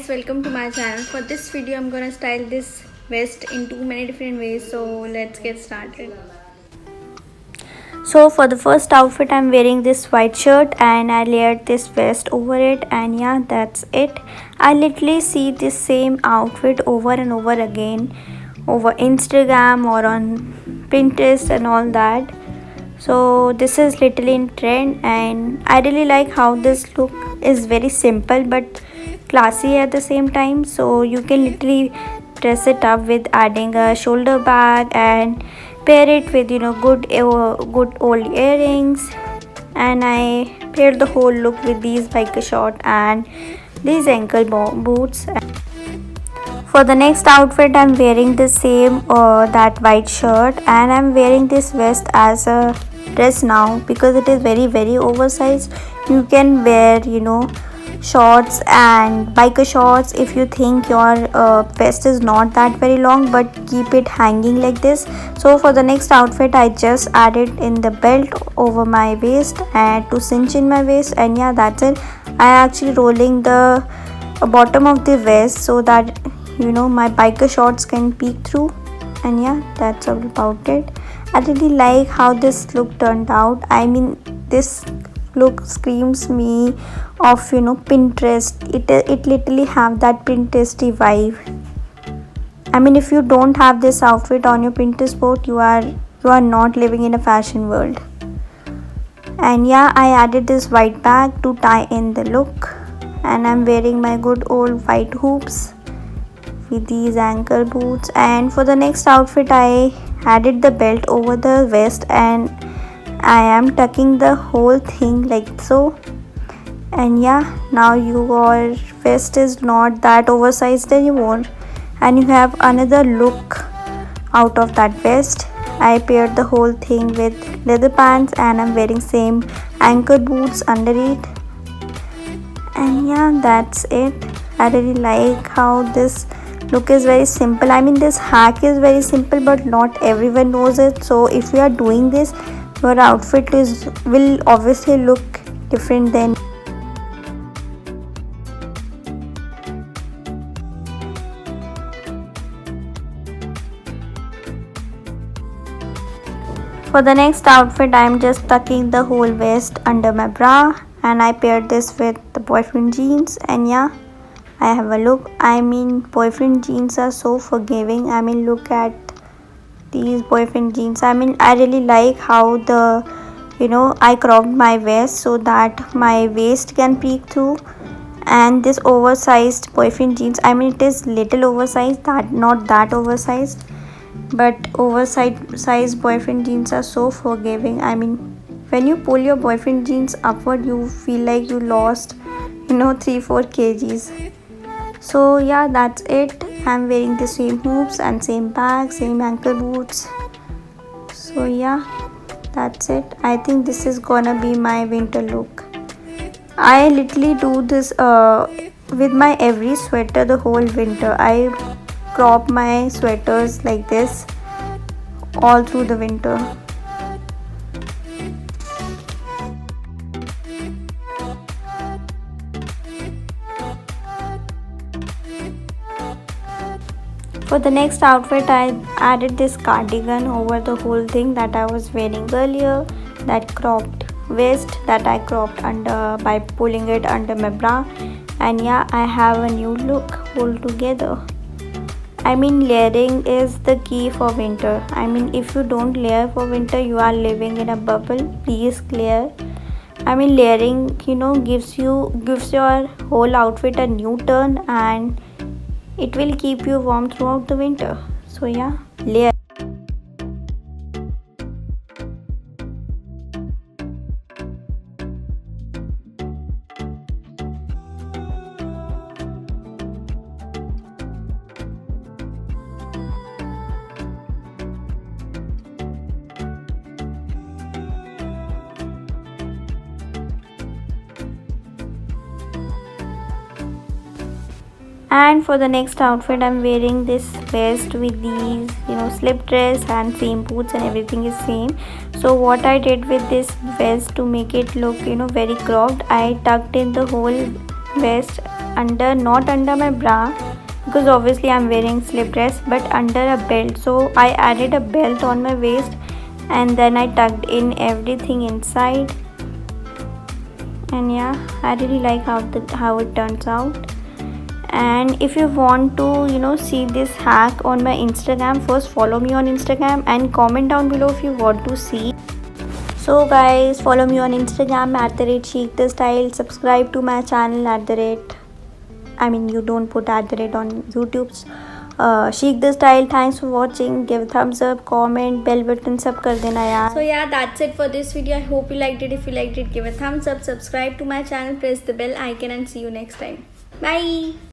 guys, welcome to my channel. For this video I'm gonna style this vest in too many different ways, so let's get started. So for the first outfit I'm wearing this white shirt and I layered this vest over it, and yeah, that's it. I literally see this same outfit over and over again over Instagram or on Pinterest and all that. So this is literally in trend and I really like how this look is very simple but classy at the same time. So you can literally dress it up with adding a shoulder bag and pair it with good old earrings. And I paired the whole look with these biker short and these ankle boots. For the next outfit I'm wearing the same that white shirt, and I'm wearing this vest as a dress now because it is very oversized. You can wear shorts and biker shorts if you think your vest is not that very long, but keep it hanging like this. So for the next outfit I just added in the belt over my waist and to cinch in my waist, and yeah, that's it. I actually rolling the bottom of the vest so that my biker shorts can peek through, and yeah, that's all about it. I really like how this look turned out. I mean, this look screams me of Pinterest. It literally have that Pinteresty vibe. I mean, if you don't have this outfit on your Pinterest board, you are not living in a fashion world. And yeah, I added this white bag to tie in the look, and I'm wearing my good old white hoops with these ankle boots. And for the next outfit I added the belt over the vest and I am tucking the whole thing like so. And yeah, now your vest is not that oversized anymore and you have another look out of that vest. I paired the whole thing with leather pants and I'm wearing same ankle boots under it. And yeah, that's it. I really like how this look is very simple. I mean, this hack is very simple but not everyone knows it. So if you are doing this, your outfit will obviously look different than. For the next outfit I am just tucking the whole vest under my bra and I paired this with the boyfriend jeans, and yeah, I have a look. I mean, boyfriend jeans are so forgiving. I mean, look at these boyfriend jeans. I mean, I really like how I cropped my vest so that my waist can peek through. And this oversized boyfriend jeans, I mean, it is little oversized, that not that oversized, but oversized boyfriend jeans are so forgiving. I mean, when you pull your boyfriend jeans upward, you feel like you lost 3-4 kgs. So yeah, that's it. I'm wearing the same hoops and same bag, same ankle boots. So yeah, that's it. I think this is gonna be my winter look. I literally do this with my every sweater the whole winter. I crop my sweaters like this all through the winter. For the next outfit I added this cardigan over the whole thing that I was wearing earlier, that cropped vest that I cropped under by pulling it under my bra, and yeah, I have a new look altogether. I mean, layering is the key for winter. I mean, if you don't layer for winter, you are living in a bubble. Please layer. I mean, layering gives your whole outfit a new turn and it will keep you warm throughout the winter. So yeah, layer. And for the next outfit I'm wearing this vest with these slip dress and same boots and everything is same. So what I did with this vest to make it look very cropped, I tucked in the whole vest under, not under my bra, because obviously I'm wearing slip dress, but under a belt. So I added a belt on my waist and then I tucked in everything inside. And yeah, I really like how it turns out. And if you want to see this hack on my Instagram, first follow me on Instagram and comment down below if you want to see. So guys, follow me on Instagram @chic the style. Subscribe to my channel you don't put @ on YouTube's chic the style. Thanks for watching. Give a thumbs up, comment, bell button सब कर देना यार. So yeah, that's it for this video. I hope you liked it. If you liked it, give a thumbs up, subscribe to my channel, press the bell icon, and see you next time. Bye.